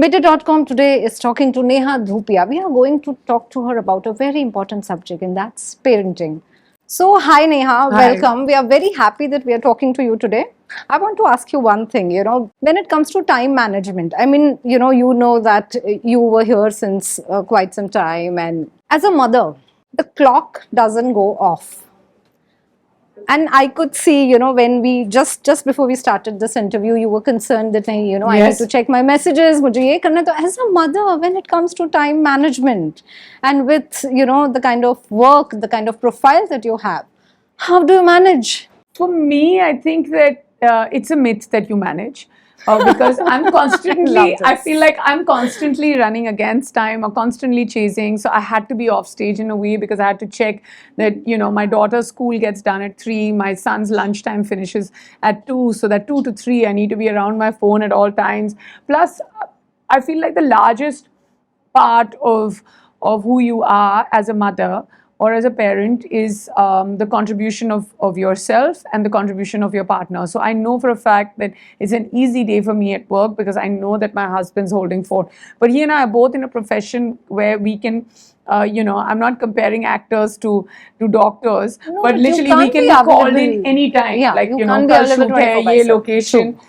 Midday.com today is talking to Neha Dhupia. We are going to talk to her about a very important subject, and that's parenting. So, hi Neha, Hi. welcome. We are very happy that we are talking to you today. I want to ask you one thing, when it comes to time management, you know that you were here since quite some time, and as a mother, the clock doesn't go off. And I could see, when we just before we started this interview, you were concerned that I need to Yes. check my messages. मुझे ये करना है. तो as a mother, when it comes to time management, and with the kind of work, the kind of profile that you have, how do you manage? For me, I think that it's a myth that you manage. Because I'm constantly, Love this. I feel like I'm constantly running against time or constantly chasing. So I had to be off stage in a way because I had to check that, my daughter's school gets done at 3, my son's lunchtime finishes at 2. So that 2 to 3, I need to be around my phone at all times. Plus, I feel like the largest part of who you are as a mother or as a parent is the contribution of yourself and the contribution of your partner. So I know for a fact that it's an easy day for me at work because I know that my husband's holding fort. But he and I are both in a profession where we can, I'm not comparing actors to doctors, No, but but you literally we can't can be be called in available. anytime. Yeah, Like, you can't be kal available shoot hai, 24 by ye 7. location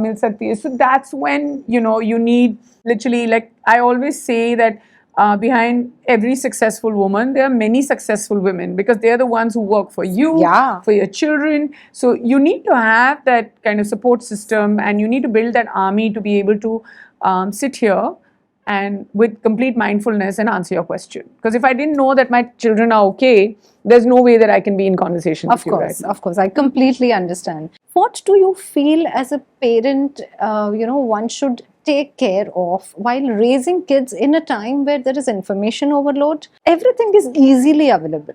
mil sakti hai. So that's when, you need literally, like I always say that behind every successful woman, there are many successful women because they're the ones who work for you, Yeah. for your children. So you need to have that kind of support system and you need to build that army to be able to sit here and with complete mindfulness and answer your question. Because if I didn't know that my children are okay, there's no way that I can be in conversation Of with you right course, now. of course, I completely understand. What do you feel as a parent, one should take care of while raising kids in a time where there is information overload? Everything is easily available.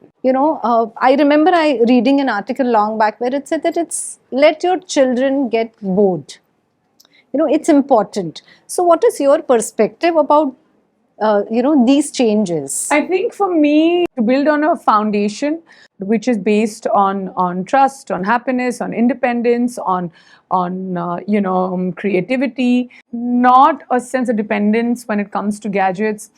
I remember I reading an article long back where it said that it's let your children get bored. It's important. So, what is your perspective about, these changes? I think for me, to build on a foundation which is based on trust, on happiness, on independence, on creativity, not a sense of dependence when it comes to gadgets,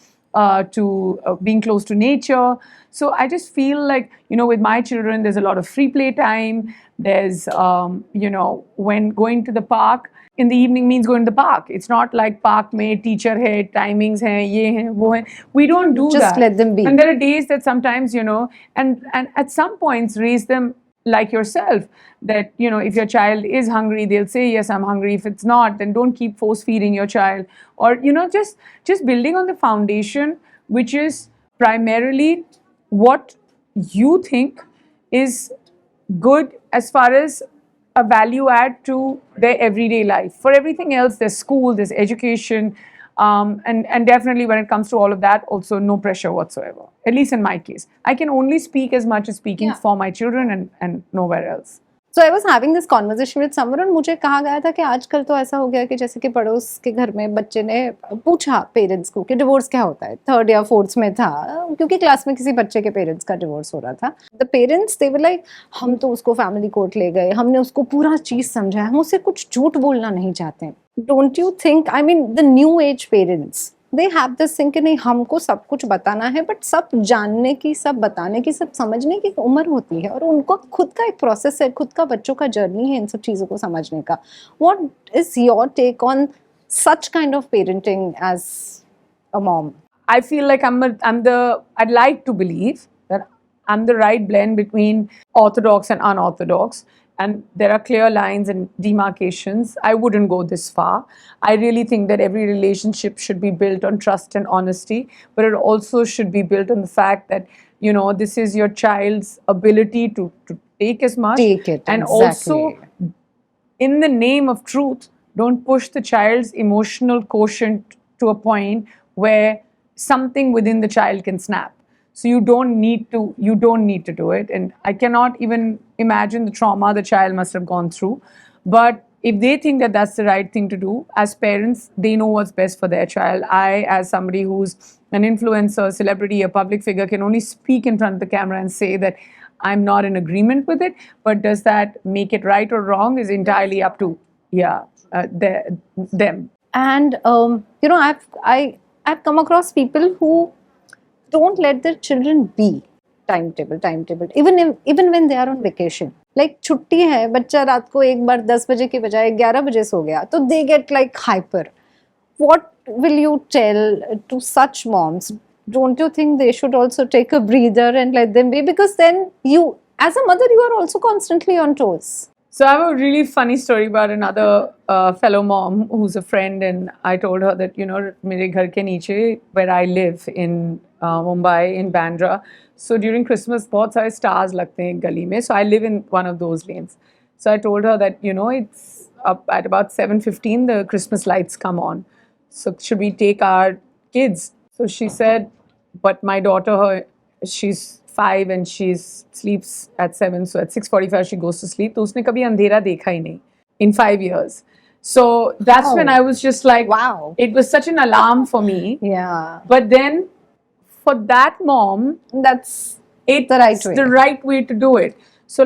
to being close to nature. So I just feel like, with my children, there's a lot of free play time. There's, when going to the park, in the evening means going to the park. It's not like park mein teacher hai, timings hai, ye hai, wo hai. We don't do Just that. let them be. And there are days that sometimes, and at some points raise them like yourself, that if your child is hungry, they'll say yes, I'm hungry. If it's not, then don't keep force feeding your child. Or just building on the foundation, which is primarily what you think is good as far as a value add to their everyday life. For everything else, there's school, there's education, and definitely when it comes to all of that, also no pressure whatsoever. At least in my case, I can only speak as much as speaking Yeah. for my children and nowhere else. So I was having this conversation with someone और मुझे कहा गया था कि आजकल तो ऐसा हो गया कि जैसे कि पड़ोस के घर में बच्चे ने पूछा पेरेंट्स को कि डिवोर्स क्या होता है, 3rd या 4th में था, क्योंकि क्लास में किसी बच्चे के पेरेंट्स का डिवोर्स हो रहा था. The parents they were like, हम तो उसको फैमिली कोर्ट ले गए, हमने उसको पूरा चीज समझाया, हम उससे कुछ झूठ बोलना नहीं चाहते. Don't you think, I mean the new age parents, they have this thing कि नहीं हमको सब कुछ बताना है, बट सब जानने की, सब बताने की, सब समझने की उम्र होती है और उनको खुद का एक प्रोसेस है, खुद का बच्चों का जर्नी है इन सब चीज़ों को समझने का. What is your take on such kind of parenting as a mom? I feel like I'd like to believe that I'm the right blend between orthodox and unorthodox. And there are clear lines and demarcations. I wouldn't go this far. I really think that every relationship should be built on trust and honesty, but it also should be built on the fact that, this is your child's ability to take as much. Take it, And exactly. also, in the name of truth, don't push the child's emotional quotient to a point where something within the child can snap. So you don't need to do it. And I cannot even imagine the trauma the child must have gone through. But if they think that that's the right thing to do, as parents, they know what's best for their child. I, as somebody who's an influencer, celebrity, a public figure, can only speak in front of the camera and say that I'm not in agreement with it. But does that make it right or wrong is entirely up to them. And you know, I've come across people who don't let their children be timetable even when they are on vacation. Like छुट्टी है, बच्चा रात को एक बार 10 बजे की बजाय 11 बजे सो गया, तो they get like hyper. What will you tell to such moms? Don't you think they should also take a breather and let them be? Because then you, as a mother, you are also constantly on toes. So I have a really funny story about another fellow mom who's a friend, and I told her that, you know, mere ghar ke niche, where I live in Mumbai, in Bandra. So during Christmas, बहुत सारे stars लगते हैं गली में. So I live in one of those lanes. So I told her that, you know, it's up at about 7:15, the Christmas lights come on. So should we take our kids? So she said, but my daughter, she's 5 and she sleeps at 7. So at 6:45 she goes to sleep. तो उसने कभी अंधेरा देखा ही नहीं in 5 years. So that's Wow. when I was just like, Wow. it was such an alarm for me. Yeah, But then for that mom, that's it's the right way. the right way to do it. So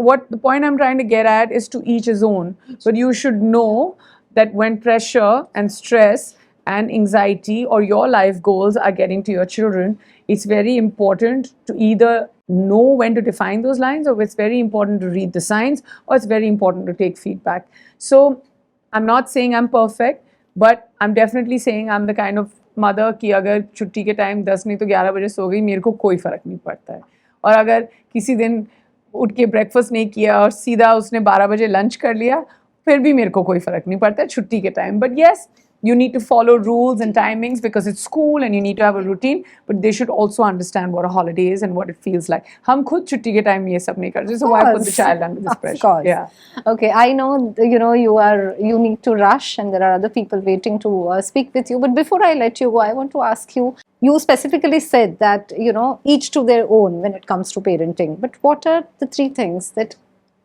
what the point I'm trying to get at is to each his own. But you should know that when pressure and stress and anxiety or your life goals are getting to your children, it's very important to either know when to define those lines, or it's very important to read the signs, or it's very important to take feedback. So I'm not saying I'm perfect, but I'm definitely saying I'm the kind of mother कि अगर छुट्टी के time 10 नहीं तो 11 बजे सो गई, मेरे को कोई फ़र्क नहीं पड़ता है. और अगर किसी दिन उठ के ब्रेकफास्ट नहीं किया और सीधा उसने 12 बजे लंच कर लिया, फिर भी मेरे को कोई फ़र्क नहीं पड़ता है छुट्टी के time. But yes, you need to follow rules and timings because it's school and you need to have a routine, but they should also understand what a holiday is and what it feels like. हम खुद छुट्टी के time ये सब नहीं करते, so why put the child under this pressure? Of course. Yeah. Okay, I know, you know, you need to rush and there are other people waiting to speak with you. But before I let you go, I want to ask you, you specifically said that, you know, each to their own when it comes to parenting. But what are the 3 things that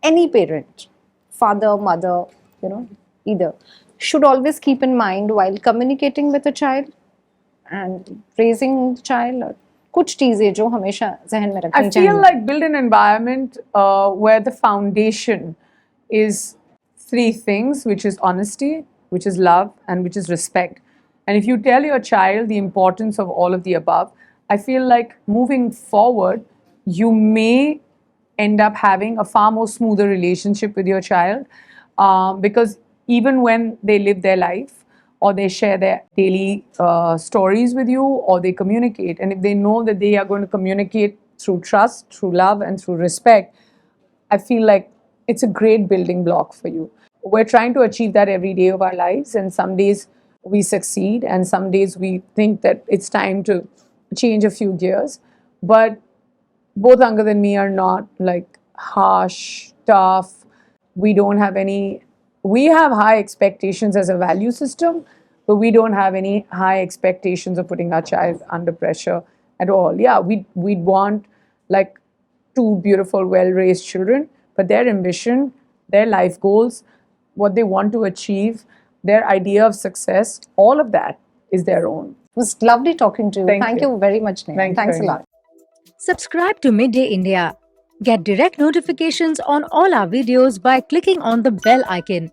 any parent, father, mother, you know, either, should always keep in mind while communicating with a child and raising the child? Or कुछ चीजें जो हमेशा ज़हन में रखनी I चाहिए. feel like build an environment where the foundation is 3 things, which is honesty, which is love, and which is respect. And if you tell your child the importance of all of the above, I feel like moving forward, you may end up having a far more smoother relationship with your child, because even when they live their life or they share their daily stories with you or they communicate, and if they know that they are going to communicate through trust, through love, and through respect, I feel like it's a great building block for you. We're trying to achieve that every day of our lives, and some days we succeed and some days we think that it's time to change a few gears. But both Angad and me are not like harsh, tough. We don't have any, we have high expectations as a value system, but we don't have any high expectations of putting our child under pressure at all. Yeah, we'd want like 2 beautiful, well-raised children, but their ambition, their life goals, what they want to achieve, their idea of success, all of that is their own. It was lovely talking to you. Thank you. you very much, Neha. Thank you Thanks a very lot. Subscribe to Midday India. Get direct notifications on all our videos by clicking on the bell icon.